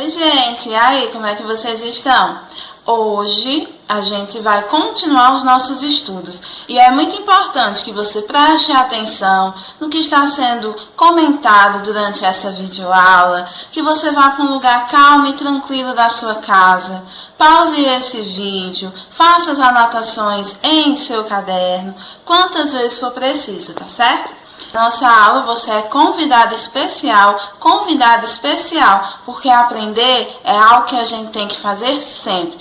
Oi, gente! E aí, como é que vocês estão? Hoje a gente vai continuar os nossos estudos e é muito importante que você preste atenção no que está sendo comentado durante essa videoaula, que você vá para um lugar calmo e tranquilo da sua casa, pause esse vídeo, faça as anotações em seu caderno, quantas vezes for preciso, tá certo? Nossa aula você é convidado especial, porque aprender é algo que a gente tem que fazer sempre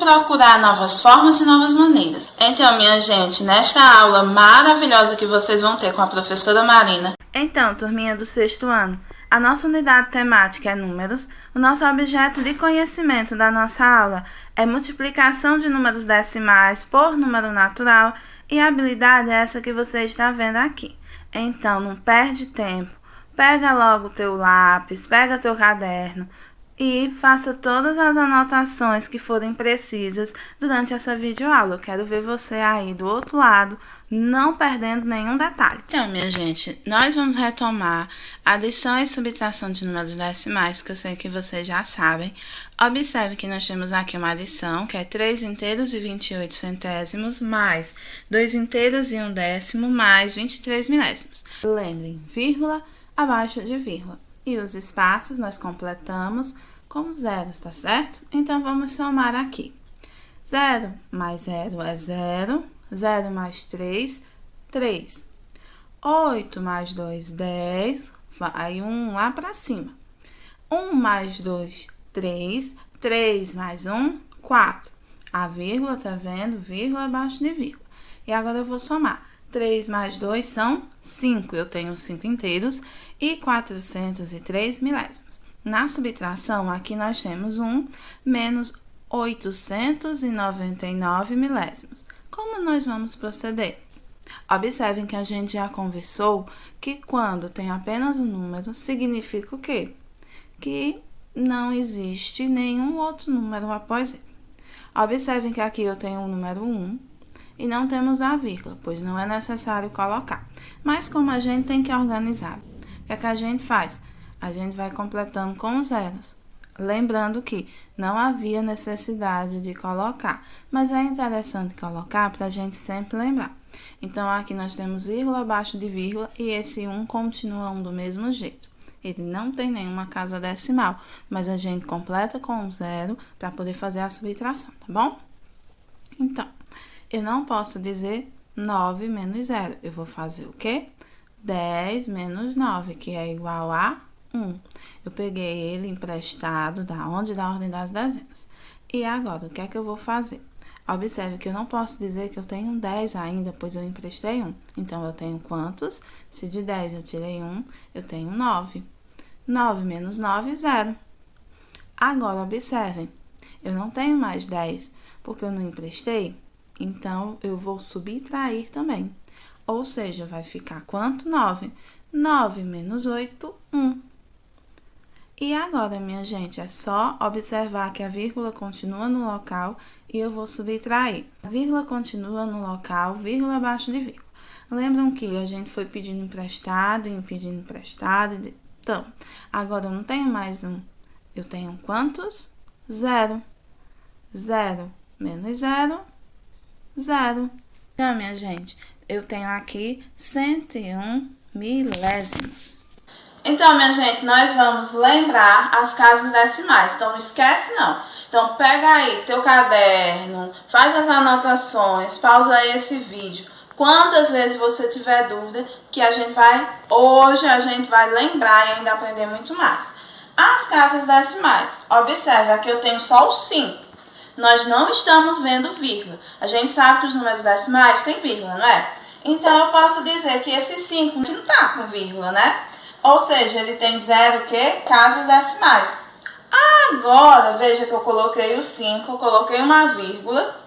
procurar novas formas e novas maneiras. Então, minha gente, nesta aula maravilhosa que vocês vão ter com a professora Marina. Então, turminha do sexto ano, a nossa unidade temática é números, o nosso objeto de conhecimento da nossa aula é multiplicação de números decimais por número natural e a habilidade é essa que você está vendo aqui. Então, não perde tempo, pega logo o teu lápis, pega teu caderno e faça todas as anotações que forem precisas durante essa videoaula. Eu quero ver você aí do outro lado, não perdendo nenhum detalhe. Então, minha gente, nós vamos retomar adição e subtração de números decimais, que eu sei que vocês já sabem. Observe que nós temos aqui uma adição, que é 3 inteiros e 28 centésimos, mais 2 inteiros e 1 décimo, mais 23 milésimos. Lembrem, vírgula abaixo de vírgula. E os espaços nós completamos com zeros, tá certo? Então, vamos somar aqui. 0 mais 0 é 0. 0 mais 3, 3. 8 mais 2, 10. Vai 1 lá para cima. 1 mais 2, 3. 3 mais 1, 4. A vírgula, tá vendo? Vírgula abaixo de vírgula. E agora eu vou somar. 3 mais 2 são 5. Eu tenho 5 inteiros e 403 milésimos. Na subtração, aqui nós temos 1 menos 899 milésimos. Como nós vamos proceder? Observem que a gente já conversou que quando tem apenas um número, significa o quê? Que não existe nenhum outro número após ele. Observem que aqui eu tenho o número 1 e não temos a vírgula, pois não é necessário colocar. Mas como a gente tem que organizar, o que é que a gente faz? A gente vai completando com os zeros. Lembrando que não havia necessidade de colocar, mas é interessante colocar para a gente sempre lembrar. Então, aqui nós temos vírgula abaixo de vírgula e esse 1 continua do mesmo jeito. Ele não tem nenhuma casa decimal, mas a gente completa com 0 para poder fazer a subtração, tá bom? Então, eu não posso dizer 9 menos 0. Eu vou fazer o quê? 10 menos 9, que é igual a 1. Eu peguei ele emprestado da ordem das dezenas. E agora, o que é que eu vou fazer? Observe que eu não posso dizer que eu tenho 10 ainda, pois eu emprestei 1. Então, eu tenho quantos? Se de 10 eu tirei 1, eu tenho 9. 9 menos 9, 0. Agora, observem, eu não tenho mais 10, porque eu não emprestei. Então, eu vou subtrair também. Ou seja, vai ficar quanto? 9. 9 menos 8, 1. E agora, minha gente, é só observar que a vírgula continua no local e eu vou subtrair. A vírgula continua no local, vírgula abaixo de vírgula. Lembram que a gente foi pedindo emprestado e pedindo emprestado? Então, agora eu não tenho mais 1. Eu tenho quantos? 0. 0 menos 0, 0. Então, minha gente, eu tenho aqui 101 milésimos. Então, minha gente, nós vamos lembrar as casas decimais. Então, não esquece, não. Então, pega aí teu caderno, faz as anotações, pausa aí esse vídeo. Quantas vezes você tiver dúvida, que hoje a gente vai lembrar e ainda aprender muito mais. As casas decimais. Observe, aqui eu tenho só o 5. Nós não estamos vendo vírgula. A gente sabe que os números decimais têm vírgula, não é? Então, eu posso dizer que esse 5 não está com vírgula, né? Ou seja, ele tem 0 o quê? Casas decimais. Agora, veja que eu coloquei o 5, eu coloquei uma vírgula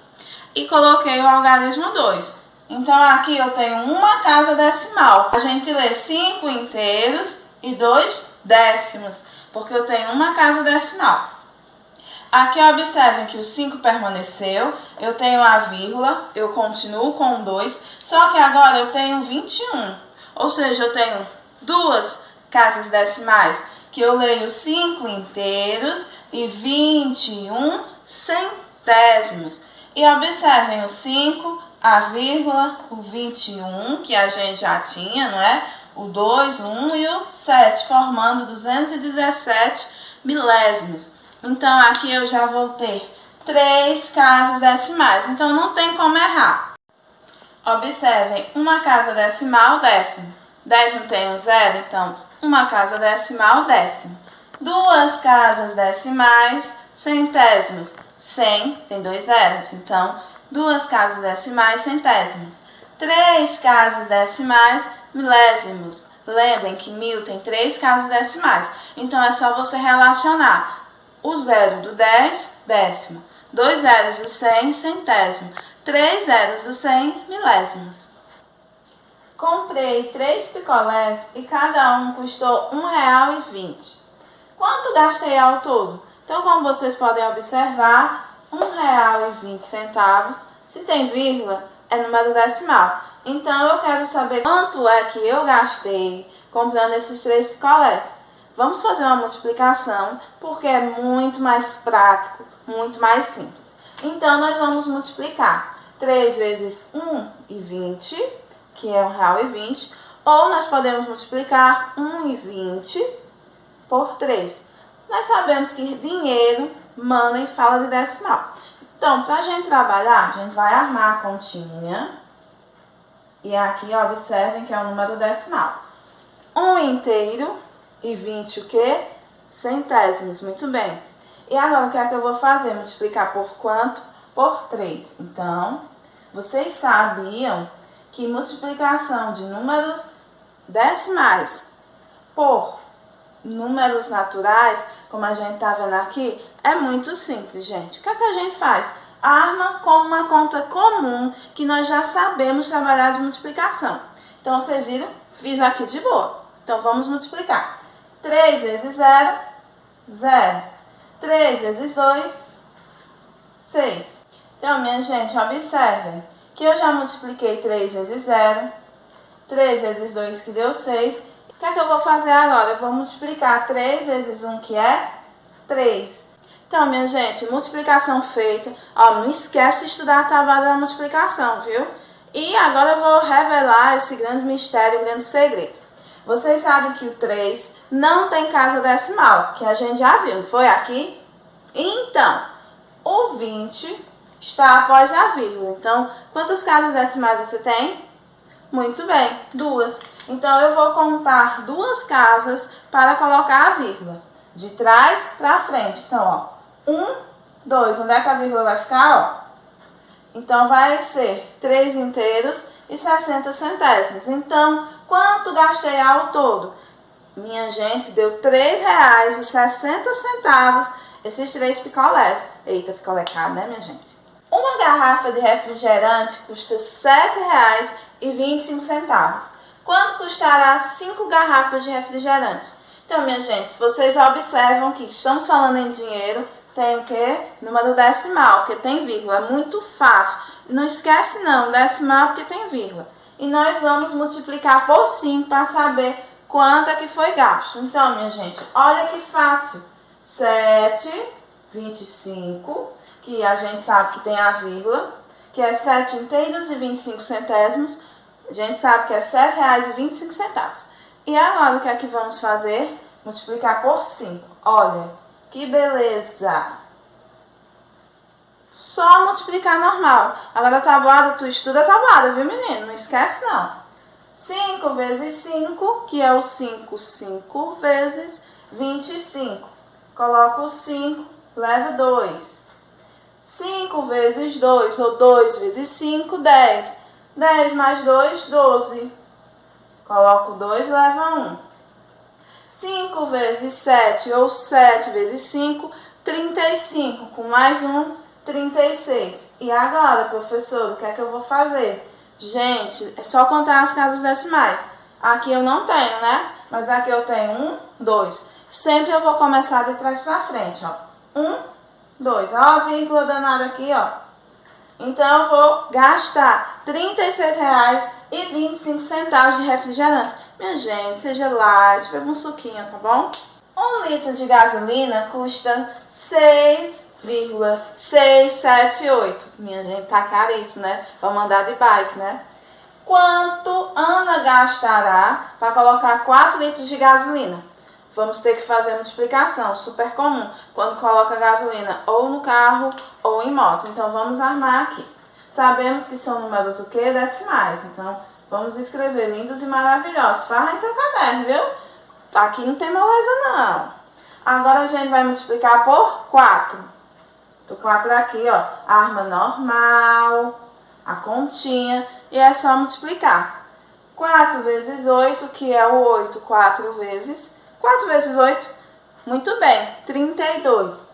e coloquei o algarismo 2. Então, aqui eu tenho uma casa decimal. A gente lê 5 inteiros e 2 décimos, porque eu tenho uma casa decimal. Aqui, observem que o 5 permaneceu, eu tenho a vírgula, eu continuo com o 2, só que agora eu tenho 21. Ou seja, eu tenho duas casas decimais? Que eu leio 5 inteiros e 21 centésimos. E observem o 5, a vírgula, o 21, que a gente já tinha, não é? O 2, o 1 e o 7, formando 217 milésimos. Então, aqui eu já vou ter 3 casas decimais. Então, não tem como errar. Observem, uma casa decimal, décimo. 10 não tem um zero, então, uma casa decimal, décimo. 2 casas decimais, centésimos. 100 tem 2 zeros, então 2 casas decimais, centésimos. 3 casas decimais, milésimos. Lembrem que 1000 tem 3 casas decimais, então é só você relacionar o zero do 10, décimo. 2 zeros do 100, centésimo. 3 zeros do 100, milésimos. Comprei 3 picolés e cada um custou R$1,20. Quanto gastei ao todo? Então, como vocês podem observar, R$1,20, se tem vírgula, é número decimal. Então, eu quero saber quanto é que eu gastei comprando esses 3 picolés. Vamos fazer uma multiplicação, porque é muito mais prático, muito mais simples. Então, nós vamos multiplicar 3 vezes 1,20, que é R$1,20, ou nós podemos multiplicar 1,20 por 3. Nós sabemos que dinheiro, money, fala de decimal. Então, para a gente trabalhar, a gente vai armar a continha. E aqui, observem que é o número decimal. 1 inteiro e 20 o quê? Centésimos. Muito bem. E agora, o que é que eu vou fazer? Multiplicar por quanto? Por 3. Então, vocês sabiam que multiplicação de números decimais por números naturais, como a gente está vendo aqui, é muito simples, gente. O que é que a gente faz? Arma com uma conta comum que nós já sabemos trabalhar de multiplicação. Então, vocês viram? Fiz aqui de boa. Então, vamos multiplicar. 3 vezes 0, 0. 3 vezes 2, 6. Então, minha gente, observem que eu já multipliquei 3 vezes 0, 3 vezes 2, que deu 6. O que é que eu vou fazer agora? Eu vou multiplicar 3 vezes 1, que é 3. Então, minha gente, multiplicação feita. Ó, não esquece de estudar a tabela da multiplicação, viu? E agora eu vou revelar esse grande mistério, grande segredo. Vocês sabem que o 3 não tem casa decimal, que a gente já viu, não foi aqui? Então, o 20 está após a vírgula. Então, quantas casas decimais você tem? Muito bem, 2. Então, eu vou contar 2 casas para colocar a vírgula. De trás para frente. Então, ó, 1, 2. Onde é que a vírgula vai ficar? Ó. Então, vai ser 3 inteiros e 60 centésimos. Então, quanto gastei ao todo? Minha gente, deu R$3,60 esses 3 picolés. Eita, picolé caro, né, minha gente? Uma garrafa de refrigerante custa R$7,25. Quanto custará 5 garrafas de refrigerante? Então, minha gente, se vocês observam que estamos falando em dinheiro, tem o quê? Número decimal, porque tem vírgula. É muito fácil. Não esquece não, decimal porque tem vírgula. E nós vamos multiplicar por 5 para saber quanto é que foi gasto. Então, minha gente, olha que fácil. 7,25, que a gente sabe que tem a vírgula, que é 7 inteiros e 25 centésimos. A gente sabe que é R$7,25. E agora, o que é que vamos fazer? Multiplicar por 5. Olha, que beleza! Só multiplicar normal. Agora a tabuada, tu estuda a tabuada, viu, menino? Não esquece, não. 5 vezes 5, que é o 5. 5 vezes 25. Coloca o 5, leva 2. 5 vezes 2, ou 2 vezes 5, 10. 10 mais 2, 12. Coloco 2, leva 1. 5 vezes 7, ou 7 vezes 5, 35. Com mais 1, 36. E agora, professor, o que é que eu vou fazer? Gente, é só contar as casas decimais. Aqui eu não tenho, né? Mas aqui eu tenho 1, 2. Sempre eu vou começar de trás para frente, ó. 1, 2. Ó a vírgula danada aqui, ó. Então, eu vou gastar R$36,25 de refrigerante. Minha gente, seja light, beba um suquinho, tá bom? 1 litro de gasolina custa 6,678. Minha gente, tá caríssimo, né? Vamos andar de bike, né? Quanto Ana gastará para colocar 4 litros de gasolina? Vamos ter que fazer multiplicação, super comum, quando coloca gasolina ou no carro ou em moto. Então, vamos armar aqui. Sabemos que são números o quê? Decimais. Então, vamos escrever lindos e maravilhosos. Faz em teu caderno, viu? Aqui não tem moleza, não. Agora, a gente vai multiplicar por 4. O 4 aqui, ó, a arma normal, a continha, e é só multiplicar. 4 vezes 8, que é o 8, 4 vezes 8, muito bem, 32.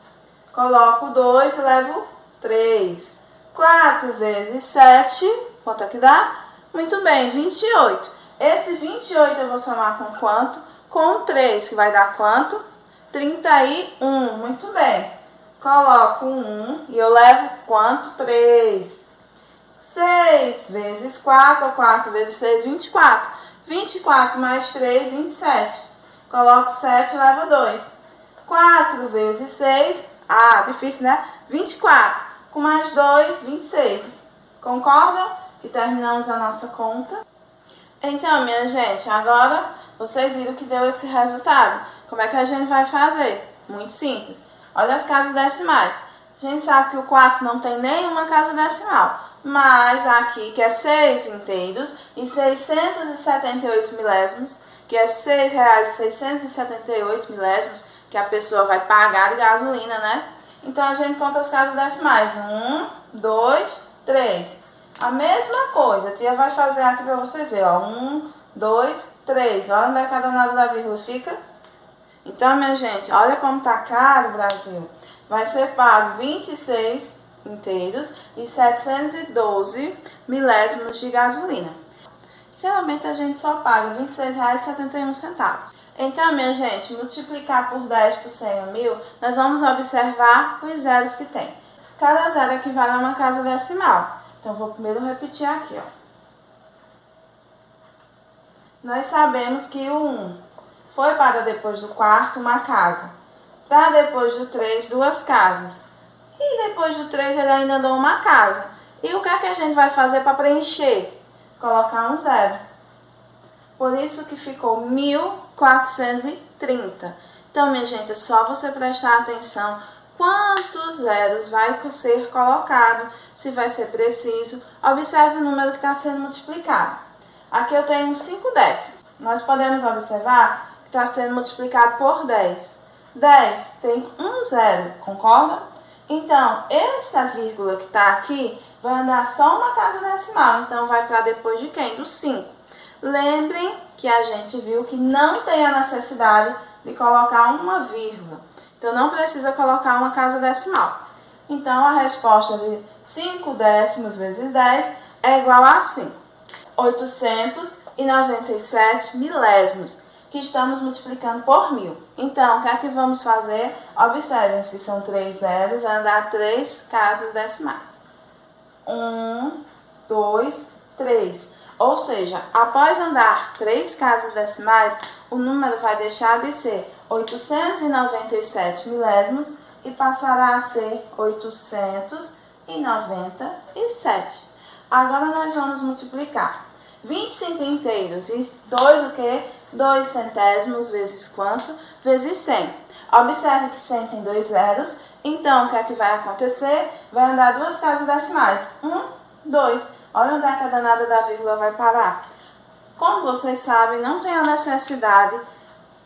Coloco 2 e levo 3. 4 vezes 7, quanto é que dá? Muito bem, 28. Esse 28 eu vou somar com quanto? Com 3, que vai dar quanto? 31, muito bem. Coloco 1 e eu levo quanto? 3. 6 vezes 4, ou 4 vezes 6, 24. 24 mais 3, 27. Coloco 7 e levo 2. 4 vezes 6, difícil, né? 24. Com mais 2, 26. Concorda? E terminamos a nossa conta. Então, minha gente, agora vocês viram que deu esse resultado. Como é que a gente vai fazer? Muito simples. Olha as casas decimais. A gente sabe que o 4 não tem nenhuma casa decimal. Mas aqui, que é 6 inteiros e 678 milésimos, que é R$6,678, que a pessoa vai pagar de gasolina, né? Então, a gente conta as casas decimais. 1, 2, 3. A mesma coisa. A tia vai fazer aqui para vocês verem, ó. 1, 2, 3. Olha onde é cada nada da vírgula fica. Então, minha gente, olha como tá caro o Brasil. Vai ser pago 26 inteiros e 712 milésimos de gasolina. Geralmente a gente só paga R$ 26,71. Então, minha gente, multiplicar por 10 por 100 ou 1000, nós vamos observar os zeros que tem. Cada zero equivale a uma casa decimal. Então, vou primeiro repetir aqui, ó. Nós sabemos que o 1 foi para depois do quarto uma casa. Para depois do 3, 2 casas. E depois do 3 ele ainda andou uma casa. E o que é que a gente vai fazer para preencher? Colocar um zero. Por isso que ficou 1430. Então, minha gente, é só você prestar atenção quantos zeros vai ser colocado, se vai ser preciso. Observe o número que está sendo multiplicado. Aqui eu tenho 5 décimos. Nós podemos observar que está sendo multiplicado por 10. 10 tem um zero, concorda? Então, essa vírgula que está aqui vai andar só uma casa decimal. Então, vai para depois de quem? Do 5. Lembrem que a gente viu que não tem a necessidade de colocar uma vírgula. Então, não precisa colocar uma casa decimal. Então, a resposta de 5 décimos vezes 10 é igual a 5. 897 milésimos, que estamos multiplicando por 1000. Então, o que é que vamos fazer? Observem, se são 3 zeros, vai andar 3 casas decimais. 1, 2, 3. Ou seja, após andar 3 casas decimais, o número vai deixar de ser 897 milésimos e passará a ser 897. Agora nós vamos multiplicar 25 inteiros e 2 o quê? 2 centésimos vezes quanto? Vezes 100. Observe que 100 tem 2 zeros, então o que é que vai acontecer? Vai andar 2 casas decimais. 1, 2. Olha onde é que a danada da vírgula vai parar. Como vocês sabem, não tem a necessidade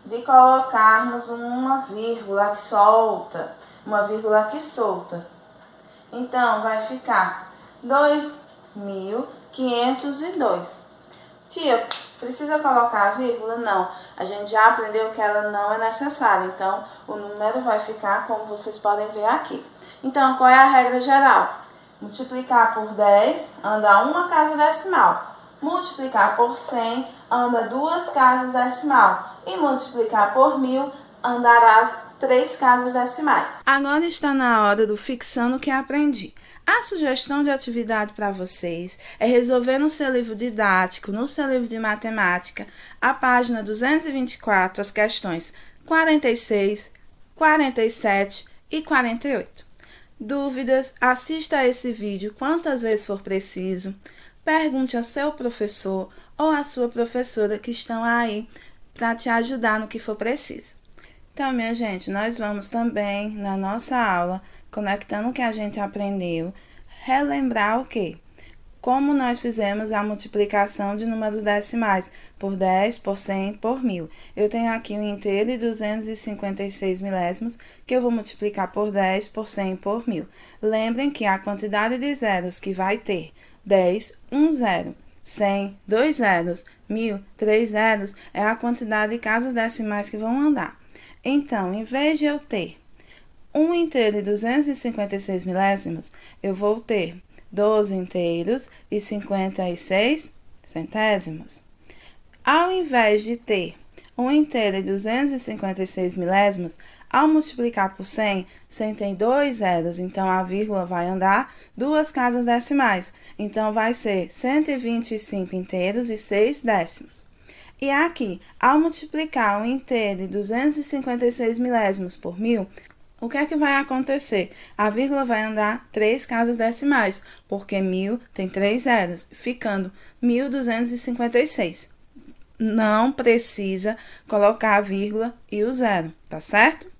de colocarmos uma vírgula aqui solta. Uma vírgula aqui solta. Então, vai ficar 2.502. Tia, precisa colocar a vírgula? Não. A gente já aprendeu que ela não é necessária. Então, o número vai ficar como vocês podem ver aqui. Então, qual é a regra geral? Multiplicar por 10, anda uma casa decimal. Multiplicar por 100, anda 2 casas decimal. E multiplicar por 1000, andarás 3 casas decimais. Agora está na hora do fixando o que aprendi. A sugestão de atividade para vocês é resolver no seu livro didático, no seu livro de matemática, a página 224, as questões 46, 47 e 48. Dúvidas? Assista a esse vídeo quantas vezes for preciso. Pergunte ao seu professor ou à sua professora que estão aí para te ajudar no que for preciso. Então, minha gente, nós vamos também, na nossa aula, conectando o que a gente aprendeu, relembrar o quê? Como nós fizemos a multiplicação de números decimais por 10, por 100, por 1000. Eu tenho aqui um inteiro de 256 milésimos que eu vou multiplicar por 10, por 100, por 1000. Lembrem que a quantidade de zeros que vai ter 10, 1 zero, 100, 2 zeros, 1000, 3 zeros, é a quantidade de casas decimais que vão andar. Então, em vez de eu ter um inteiro de 256 milésimos, eu vou ter 12 inteiros e 56 centésimos. Ao invés de ter um inteiro de 256 milésimos, ao multiplicar por 100, 100 tem 2 zeros, então a vírgula vai andar 2 casas decimais. Então, vai ser 125 inteiros e 6 décimos. E aqui, ao multiplicar um inteiro de 256 milésimos por 1000, o que é que vai acontecer? A vírgula vai andar 3 casas decimais, porque 1000 tem 3 zeros, ficando 1256. Não precisa colocar a vírgula e o zero, tá certo?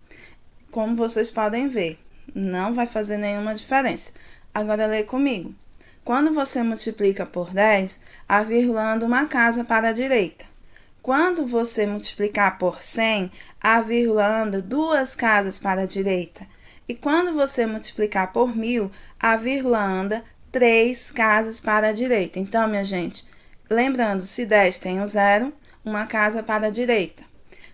Como vocês podem ver, não vai fazer nenhuma diferença. Agora, lê comigo. Quando você multiplica por 10, a vírgula anda uma casa para a direita. Quando você multiplicar por 100, a vírgula anda 2 casas para a direita. E quando você multiplicar por 1000, a vírgula anda 3 casas para a direita. Então, minha gente, lembrando, se 10 tem um zero, uma casa para a direita.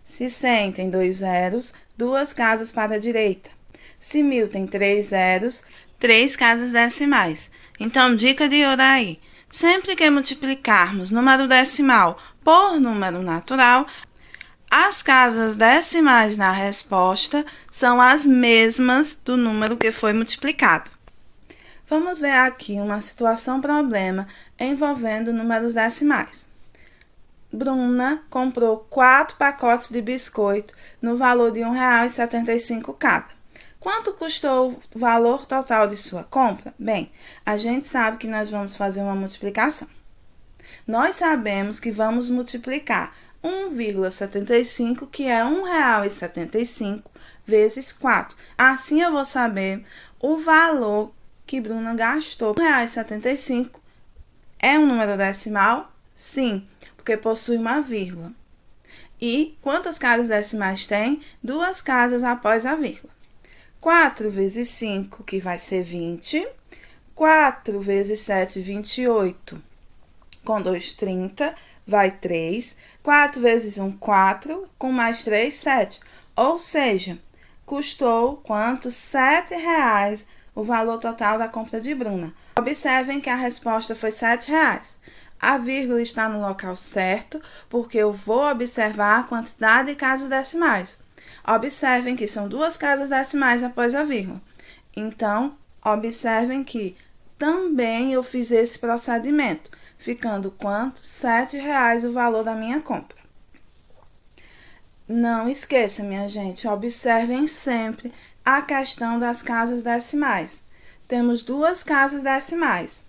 Se 100 tem 2 zeros, 2 casas para a direita. Se 1000 tem 3 zeros, 3 casas decimais. Então, dica de ouro aí. Sempre que multiplicarmos número decimal por número natural, as casas decimais na resposta são as mesmas do número que foi multiplicado. Vamos ver aqui uma situação-problema envolvendo números decimais. Bruna comprou 4 pacotes de biscoito no valor de R$ 1,75 cada. Quanto custou o valor total de sua compra? Bem, a gente sabe que nós vamos fazer uma multiplicação. Nós sabemos que vamos multiplicar 1,75, que é R$ 1,75, vezes 4. Assim eu vou saber o valor que Bruna gastou. R$ 1,75 é um número decimal? Sim, porque possui uma vírgula. E quantas casas decimais tem? 2 casas após a vírgula. 4 vezes 5, que vai ser 20. 4 vezes 7, 28. Com 2, 30, vai 3. 4 vezes 1, 4. Com mais 3, 7. Ou seja, custou quanto? R$ 7,00 o valor total da compra de Bruna. Observem que a resposta foi R$ 7,00. A vírgula está no local certo, porque eu vou observar a quantidade de casas decimais. Observem que são 2 casas decimais após a vírgula. Então, observem que também eu fiz esse procedimento, ficando quanto? R$ 7,00 o valor da minha compra. Não esqueça, minha gente, observem sempre a questão das casas decimais. Temos 2 casas decimais,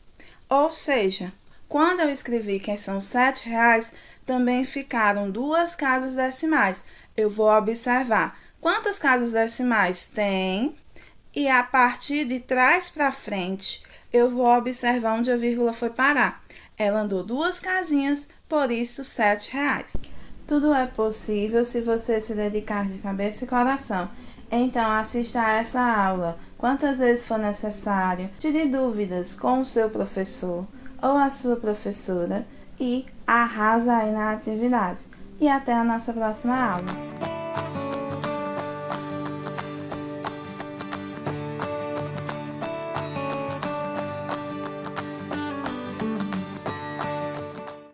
ou seja, quando eu escrevi que são R$ 7,00, também ficaram 2 casas decimais. Eu vou observar quantas casas decimais tem e a partir de trás para frente eu vou observar onde a vírgula foi parar. Ela andou 2 casinhas, por isso R$ 7,00. Tudo é possível se você se dedicar de cabeça e coração. Então, assista a essa aula quantas vezes for necessário. Tire dúvidas com o seu professor ou a sua professora e arrasa aí na atividade. E até a nossa próxima aula.